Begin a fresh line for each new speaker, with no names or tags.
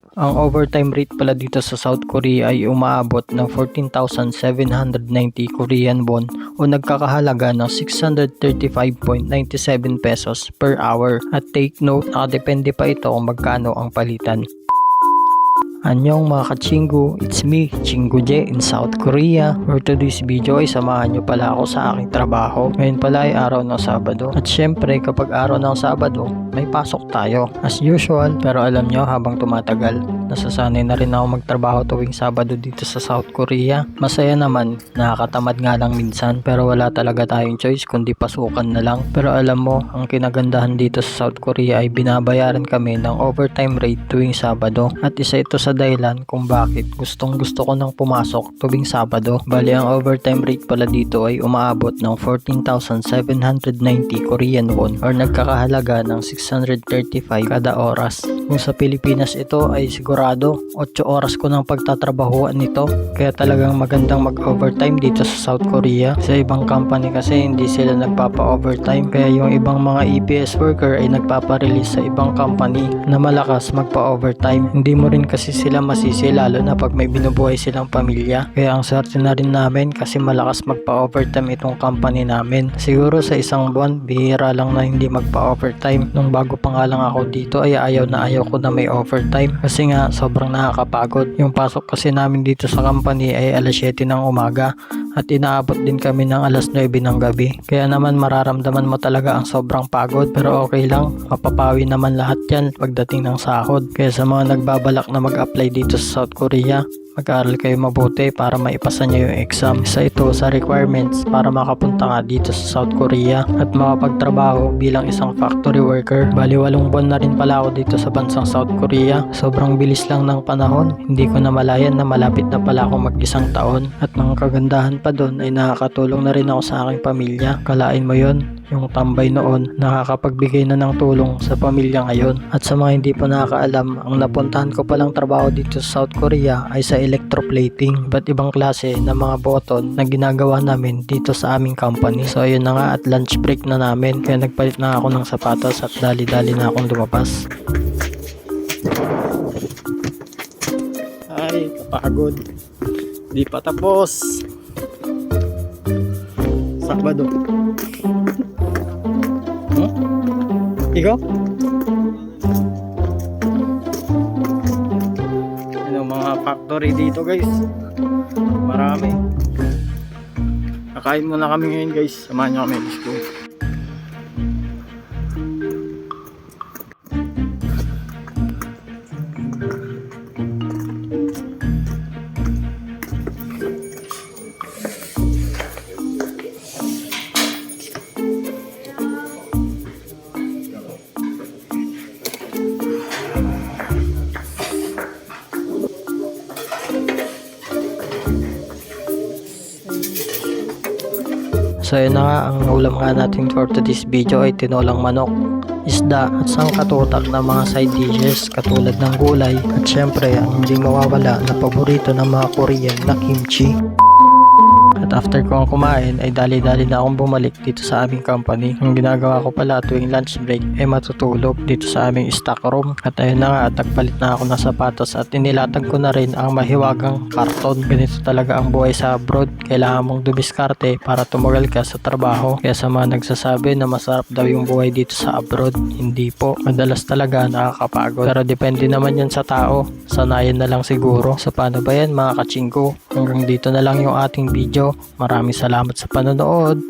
Ang overtime rate pala dito sa South Korea ay umaabot ng 14,790 Korean won o nagkakahalaga ng 635.97 pesos per hour. At take note, nakadepende pa ito kung magkano ang palitan. Anyong mga kachinggu, it's me, Chingu Je in South Korea. For today's video ay samahan nyo pala ako sa aking trabaho. Ngayon pala ay araw ng Sabado. At syempre kapag araw ng Sabado, may pasok tayo. As usual, pero alam nyo habang tumatagal, nasasanay na rin ako magtrabaho tuwing Sabado dito sa South Korea. Masaya naman, nakakatamad nga lang minsan, pero wala talaga tayong choice kundi pasukan na lang. Pero alam mo, ang kinagandahan dito sa South Korea ay binabayaran kami ng overtime rate tuwing Sabado. At isa ito sa dahilan kung bakit gustong gusto ko nang pumasok tuwing Sabado. Bali ang overtime rate pala dito ay umaabot ng 14,790 Korean won or nagkakahalaga ng 635 kada oras. Kung sa Pilipinas ito ay sigurado 8 oras ko nang pagtatrabahuan nito. Kaya talagang magandang mag-overtime dito sa South Korea. Sa ibang company kasi hindi sila nagpapa-overtime, kaya yung ibang mga EPS worker ay nagpapa-release sa ibang company na malakas magpa-overtime. Hindi mo rin kasi sila masisi lalo na pag may binubuhay silang pamilya. Kaya ang swerte na rin namin kasi malakas magpa-overtime itong company namin. Siguro sa isang buwan bihira lang na hindi magpa-overtime. Nung bago pa nga lang ako dito ay ayaw ko na may overtime kasi nga sobrang nakakapagod. Yung pasok kasi namin dito sa company ay alas 7 ng umaga at inaabot din kami ng alas 9 ng gabi. Kaya naman mararamdaman mo talaga ang sobrang pagod, pero okay lang, mapapawi naman lahat yan pagdating ng sahod. Kaya sa mga nagbabalak na mag-apply dito sa South Korea, mag-aaral kayo mabuti para maipasa nyo yung exam. Isa ito sa requirements para makapunta nga dito sa South Korea at makapagtrabaho bilang isang factory worker. Bali 8 buwan na rin pala ako dito sa bansang South Korea. Sobrang bilis lang ng panahon. Hindi ko na malayan na malapit na pala ako mag-1 taon. At ang kagandahan pa doon ay nakakatulong na rin ako sa aking pamilya. Kalain mo yon, yung tambay noon, nakakapagbigay na ng tulong sa pamilya ngayon. At sa mga hindi pa nakakaalam, ang napuntahan ko palang trabaho dito sa South Korea ay sa electroplating. Iba't ibang klase ng mga button na ginagawa namin dito sa aming company. So ayun na nga, at lunch break na namin. Kaya nagpalit na ako ng sapatos at dali-dali na akong lumabas. Ay, kapagod. Di pa tapos. Sabado. Ikaw? Ano mga factory dito guys, marami. Kakain muna kami ngayon guys, samahan nyo kami, let's go. So yun na nga, ang ulam nga natin for today's video ay tinolang manok, isda at sangkatutak na mga side dishes katulad ng gulay at syempre ang hindi mawawala na paborito ng mga Korean na kimchi. At after ko kumain ay dali-dali na akong bumalik dito sa aming company. Ang ginagawa ko pala tuwing lunch break ay matutulog dito sa aming stock room. At ayun na nga, at nagpalit na ako ng sapatos at inilatag ko na rin ang mahiwagang karton. Ganito talaga ang buhay sa abroad. Kailangan mong dumiskarte para tumagal ka sa trabaho. Kaya sa mga nagsasabi na masarap daw yung buhay dito sa abroad, hindi po. Madalas talaga nakakapagod. Pero depende naman yan sa tao. Sanayan na lang siguro. So paano ba yan mga kachingko? Hanggang dito na lang yung ating video. Maraming salamat sa panonood.